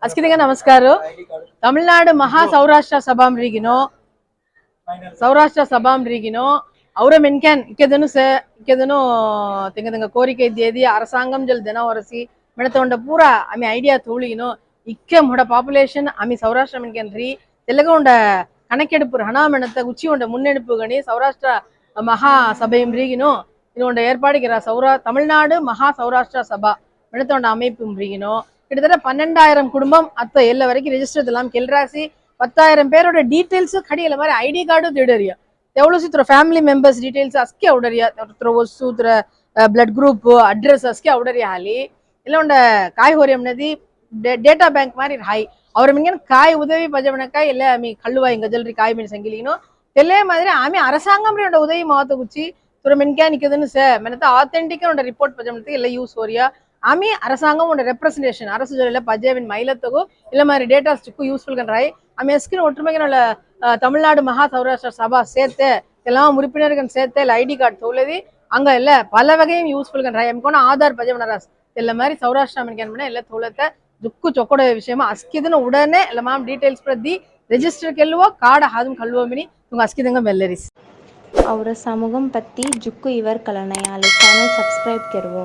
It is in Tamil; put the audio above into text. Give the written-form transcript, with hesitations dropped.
ಅಸ್ಕಿದಂಗ ನಮಸ್ಕಾರ ತಮಿಳುನಾಡು ಮಹಾ ಸೌರಾಷ್ಟ್ರ ಸಭಾಮ್ರಿಗಿನೋ ಸೌರಾಷ್ಟ್ರ ಸಭಾಮ್ರಿಗಿನೋ ಅವರ ಮೆನ್ಕ್ಯಾನ್ ಇಕ್ಕೆದನು ತಿಂಗದಂಗ ಕೋರಿಕೆ ಇದ್ದೇದಿ அரசாங்கம் ಜಲ್ ದನ ಹೊರಸಿ ಮೆಣತೊಂಡ ಪೂರ ಆಮಿ ಐಡಿಯಾ ತೋಳಿಗಿನೋ ಇಕ್ಕೆ ಮುಡ ಪಾಪ್ಯುಲೇಷನ್ ಆಮಿ ಸೌರಾಷ್ಟ್ರ ಮೆನ್ಕ್ಯಾನ್ ರೀ ತೆಲಗೌಂಡ ಕಣಕ್ಕೆಡುಪುರ ಹಣ ಮೆಣತ ಉಚ್ಚಿ ಉಂಡ ಮುನ್ನೆಡುಪು ಗಣಿ ಸೌರಾಷ್ಟ್ರ ಮಹಾ ಸಭೆயும் ರೀಗಿನೋ இதுண்ட ஏற்பாடுகிற தமிழ்நாடு மகா சௌராஷ்டிரா சபா மெனத்தோண்ட அமைப்பும் ரீகினோ கிட்டத்தட்ட 12,000 குடும்பம் அத்த எல்லா வரைக்கும் ரெஜிஸ்டர் எல்லாம் கெல்ராசி 10,000 பேரோட டீடைல்ஸ் கடியில மாதிரி ஐடி கார்டு திடறியா எவ்வளவு சித்திர ஃபேமிಲಿ ಮೆಂಬರ್ಸ್ ಡೀಟೇಲ್ಸ್ ಅಸ್ಕೆ ಅವಡರಿಯಾ ಸೂತ್ರ ಬ್ಲಡ್ ಗ್ರೂಪ್ ಅಡ್ರೆಸ್ ಅಸ್ಕೆ ಅವಡರಿಯಾ ಹಾಲಿ ಇಲ್ಲ ಉಂಡ ಕಾಯಿ ಹೊರಿಯಮ್ನದಿ ಡೇಟಾ ಬ್ಯಾಂಕ್ மாதிரி ಹಾಯ್ ಅವ್ರ ಮಿಂಗನ್ ಕಾಯಿ ಉದವಿ ಪಜವಣಕಾಯಿ ಎಲ್ಲ ಆಮಿ ಕಳ್ಳುವಾಯಿ ಗಜಲ್ರಿ ಕಾಯಿ ಮಿನ್ ಸಂಗಿಲಿನೋ தெல்லே மாதிரி ஆமி அரசாங்கம் உதவி மாத்த குச்சி துற மென்கானிக்குதுன்னு மெனத்த ஆத்தென்டிக்கா ரிப்போர்ட் பஜமத்துக்கு எல்லாம் யூஸ் ஓரியா ஆமி அரசாங்கம் ரெப்ரசன்டேஷன் அரசு ஜொல்ல பஜேவின் மயிலத்துக்கு இல்ல மாதிரி டேட்டாஸ்க்கு யூஸ்ஃபுல் கன்றாய் ஆமி எஸ்கின் ஒற்றுமைக்கு தமிழ்நாடு மகா சௌராஷ்டிர சபா சேர்த்து எல்லாம் உறுப்பினர்கள் சேர்த்து இல்லை ஐடி கார்டு தோலதி அங்க இல்ல பல வகையும் யூஸ்ஃபுல் கன்றாய் எம்கோன ஆதார் பஜவனராஸ் ಎಲ್ಲ மாதிரி ಸೌರಾಷ್ಟ್ರ ಮೆನ್ಕ್ಯಾನ್ ಎಲ್ಲ ತೋಲತ್ತೆ ದುಕ್ಕು ಚೊಕ್ಕಡ ವಿಷಯಮ ಅಸ್ಕಿದನ ಉಡನೆ ಎಲ್ಲ ಮಾಮ್ ಡೀಟೇಲ್ಸ್ ಪ್ರದಿ ரெஜிஸ்டர் கெல்லுவோ காட ஹாதும் கல்லுவோமினி உங்க அஸ்கிதங்க மெல்லரிஸ் और समूहम पत्ती जुक्कु इवर कलनयाले चैनल सब्सक्राइब करो।